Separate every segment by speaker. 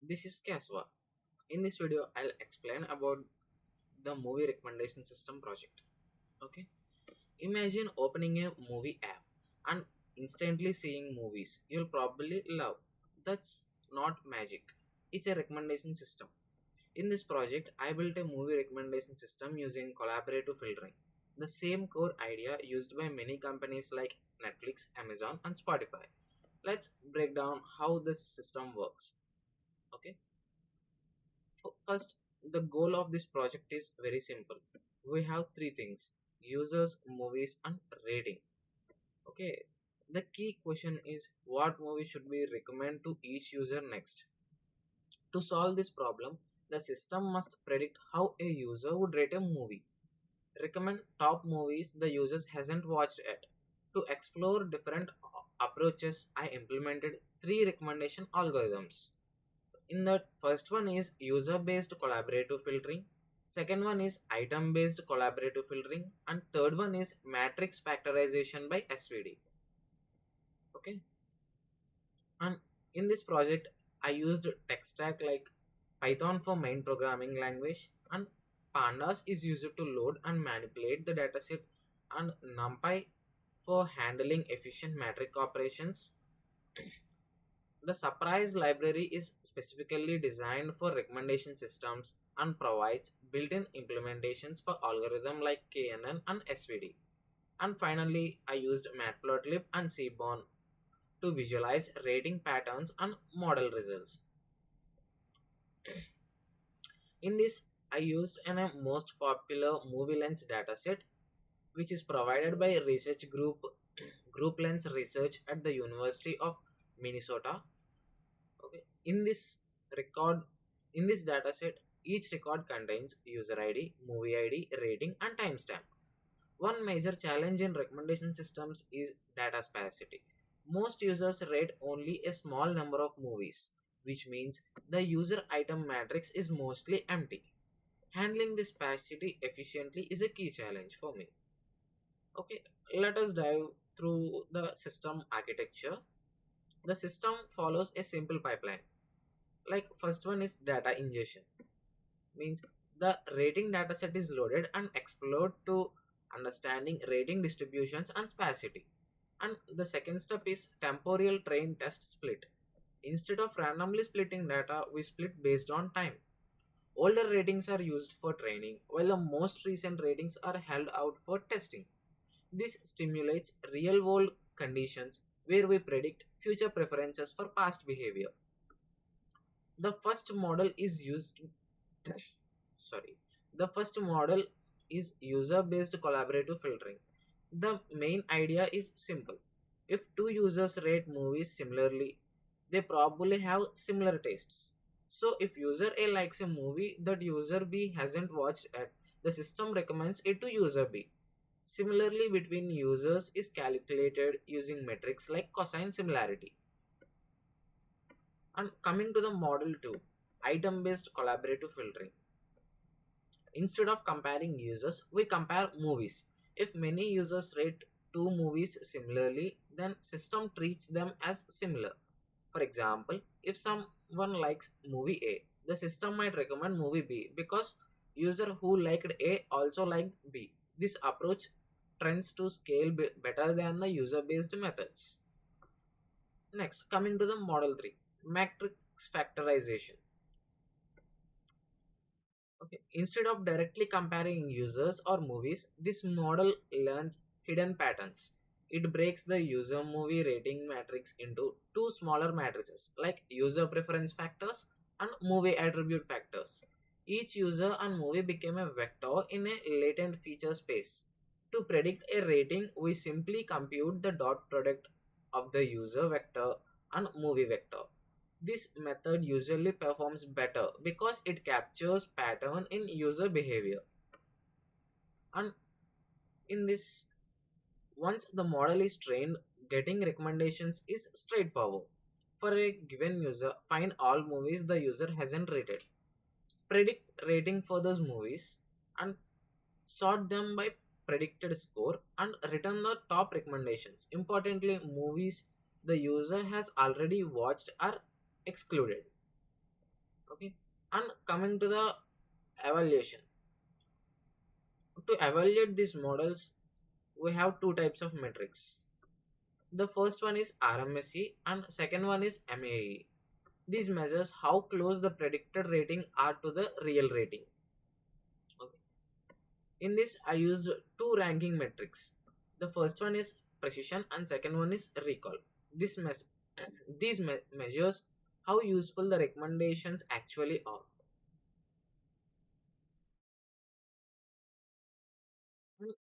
Speaker 1: This is Kaswa. In this video, I'll explain about the movie recommendation system project. Okay, imagine opening a movie app and instantly seeing movies you'll probably love. That's not magic, it's a recommendation system. In this project, I built a movie recommendation system using collaborative filtering, the same core idea used by many companies like Netflix, Amazon, and Spotify. Let's break down how this system works. Okay. First, the goal of this project is very simple. We have three things: users, movies, and rating. Okay. The key question is what movie should we recommend to each user next? To solve this problem, the system must predict how a user would rate a movie. Recommend top movies the users hasn't watched yet. To explore different approaches, I implemented three recommendation algorithms. In that, first one is user based collaborative filtering, second one is item based collaborative filtering, and third one is matrix factorization by SVD. Okay, and in this project I used tech stack like Python for main programming language, and pandas is used to load and manipulate the dataset, and numpy for handling efficient matrix operations. The Surprise library is specifically designed for recommendation systems and provides built-in implementations for algorithms like KNN and SVD. And finally, I used Matplotlib and Seaborn to visualize rating patterns and model results. In this, I used a most popular movie lens dataset, which is provided by research group lens research at the University of Minnesota. Okay. Record in this dataset, each record contains user ID, movie ID, rating, and timestamp. One major challenge in recommendation systems is data sparsity. Most users rate only a small number of movies, which means the user item matrix is mostly empty. Handling this sparsity efficiently is a key challenge for me. Okay, let us dive through the system architecture. The system follows a simple pipeline. Like first one is data ingestion, means the rating dataset is loaded and explored to understanding rating distributions and sparsity. And the second step is temporal train test split. Instead of randomly splitting data, we split based on time. Older ratings are used for training, while the most recent ratings are held out for testing. This stimulates real world conditions where we predict future preferences for past behavior. The first model is used sorry the first model is user based collaborative filtering. The main idea is simple. If two users rate movies similarly, they probably have similar tastes. So if user A likes a movie that user B hasn't watched yet, the system recommends it to user B. Similarly between users is calculated using metrics like cosine similarity. And coming to the model 2, item based collaborative filtering. Instead of comparing users, we compare movies. If many users rate two movies similarly, then system treats them as similar. For example, if someone likes movie A, the system might recommend movie B because user who liked A also liked B. This approach tends to scale better than the user based methods. Next, coming to the model 3, matrix factorization. Okay. Instead of directly comparing users or movies, this model learns hidden patterns. It breaks the user movie rating matrix into two smaller matrices like user preference factors and movie attribute factors. Each user and movie became a vector in a latent feature space. To predict a rating, we simply compute the dot product of the user vector and movie vector. This method usually performs better because it captures pattern in user behavior. And in this, once the model is trained, getting recommendations is straightforward. For a given user, find all movies the user hasn't rated, predict rating for those movies, and sort them by predicted score and return the top recommendations. Importantly, movies the user has already watched are excluded. Okay, and coming to the evaluation, to evaluate these models, we have two types of metrics. The first one is RMSE and second one is MAE. These measures how close the predicted rating are to the real rating. Okay. In this, I used two ranking metrics. The first one is precision and second one is recall. This mes- measures how useful the recommendations actually are.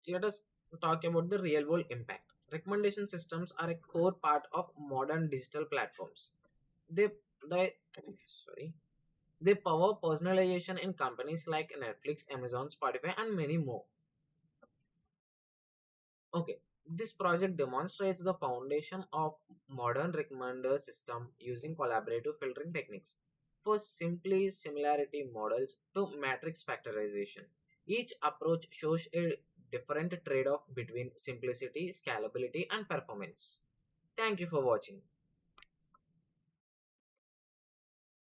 Speaker 1: Let us talk about the real world impact. Recommendation systems are a core part of modern digital platforms. They, they sorry, they power personalization in companies like Netflix, Amazon, Spotify, and many more. Okay, this project demonstrates the foundation of modern recommender system using collaborative filtering techniques for simply similarity models to matrix factorization. Each approach shows a different trade-off between simplicity, scalability, and performance. Thank you for watching.